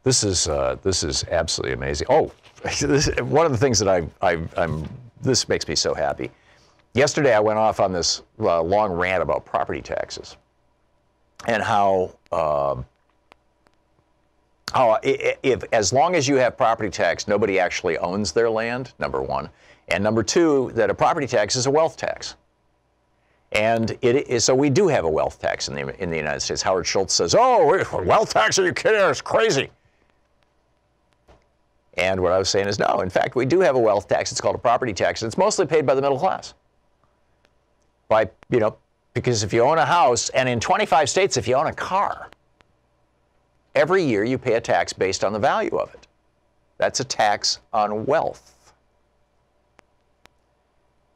This is absolutely amazing. Oh, one of the things that this makes me so happy. Yesterday, I went off on this long rant about property taxes and how if as long as you have property tax, nobody actually owns their land, number one, and number two, that a property tax is a wealth tax. And so we do have a wealth tax in the United States. Howard Schultz says, "Oh, wealth tax? Are you kidding? It's crazy." And what I was saying is, no, in fact, we do have a wealth tax. It's called a property tax. And it's mostly paid by the middle class. Because if you own a house, and in 25 states, if you own a car, every year you pay a tax based on the value of it. That's a tax on wealth.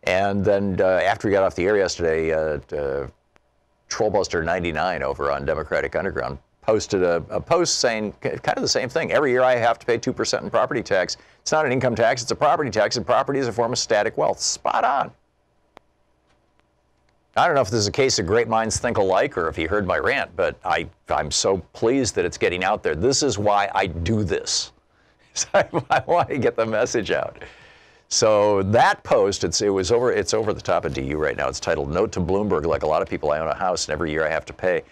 And then after we got off the air yesterday, Trollbuster99 over on Democratic Underground posted a post saying kind of the same thing. Every year I have to pay 2% in property tax. It's not an income tax, it's a property tax, and property is a form of static wealth. Spot on. I don't know if this is a case of great minds think alike or if he heard my rant, but I'm so pleased that it's getting out there. This is why I do this. I want to get the message out. So that post, it's over the top of DU right now. It's titled "Note to Bloomberg." Like a lot of people, I own a house, and every year I have to pay.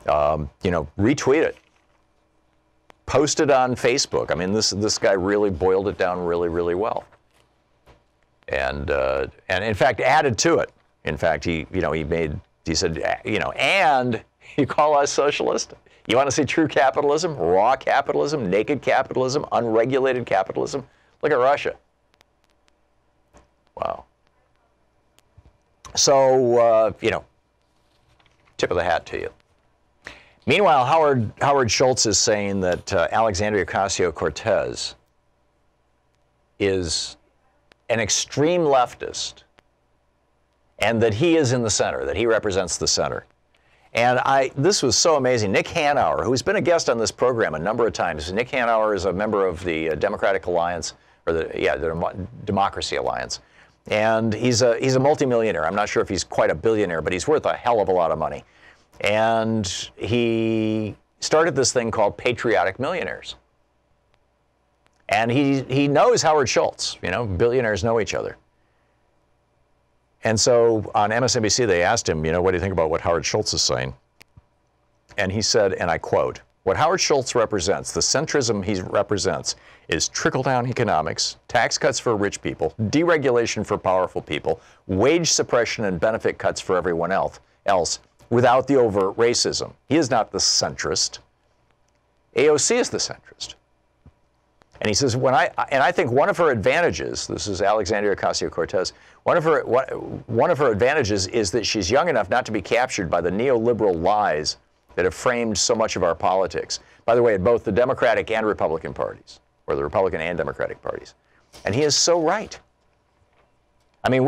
Retweet it. Post it on Facebook. I mean, this guy really boiled it down really, really well. And in fact added to it. In fact, he said, and you call us socialist? You want to see true capitalism, raw capitalism, naked capitalism, unregulated capitalism? Look at Russia. Wow. So, tip of the hat to you. Meanwhile, Howard Schultz is saying that Alexandria Ocasio-Cortez is an extreme leftist and that he is in the center, that he represents the center. And this was so amazing. Nick Hanauer, who's been a guest on this program a number of times. Nick Hanauer is a member of the Democratic Alliance, or the Democracy Alliance. And he's a multimillionaire. I'm not sure if he's quite a billionaire, but he's worth a hell of a lot of money. And he started this thing called Patriotic Millionaires. And he knows Howard Schultz. Billionaires know each other. And so on MSNBC, they asked him, what do you think about what Howard Schultz is saying? And he said, and I quote, "What Howard Schultz represents, the centrism he represents, is trickle-down economics, tax cuts for rich people, deregulation for powerful people, wage suppression and benefit cuts for everyone else, without the overt racism. He is not the centrist. AOC is the centrist." And he says, I think one of her advantages, this is Alexandria Ocasio-Cortez, one of her advantages is that she's young enough not to be captured by the neoliberal lies that have framed so much of our politics. By the way, at both the Democratic and Republican parties, or the Republican and Democratic parties. And he is so right. I mean,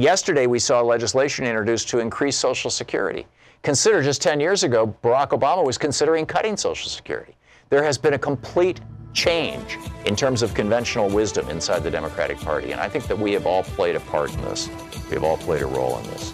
yesterday we saw legislation introduced to increase Social Security. Consider just 10 years ago, Barack Obama was considering cutting Social Security. There has been a complete change in terms of conventional wisdom inside the Democratic Party. And I think that we have all played a part in this. We have all played a role in this.